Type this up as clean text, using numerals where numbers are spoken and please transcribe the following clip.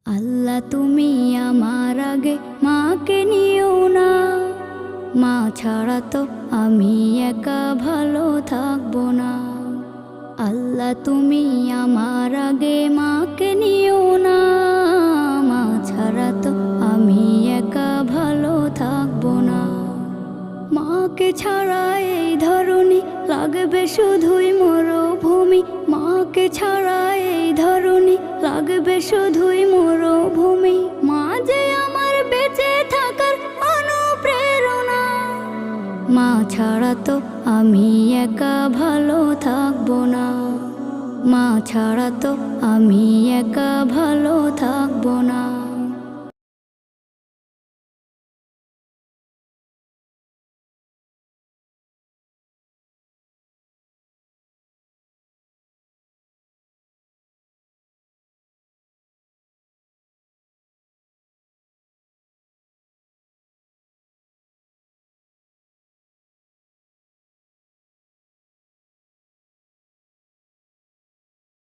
আল্লাহ তুমি আমার আগে মাকে নিও না, মা ছাড়া তো আমি একা ভালো থাকবো না। আল্লাহ তুমি আমার আগে মাকে নিও না, মা ছাড়া তো আমি একা ভালো থাকবো না। মাকে ছাড়া এই ধরনী লাগবে শুধুই মরুভূমি, মাকে ছাড়া এই ধরনী লাগবে শুধুই মরুভূমি। মা যে আমার বেঁচে থাকার অনুপ্রেরণা, মা ছাড়া তো আমি একা ভালো থাকবো না, মা ছাড়া তো আমি একা ভালো থাকবো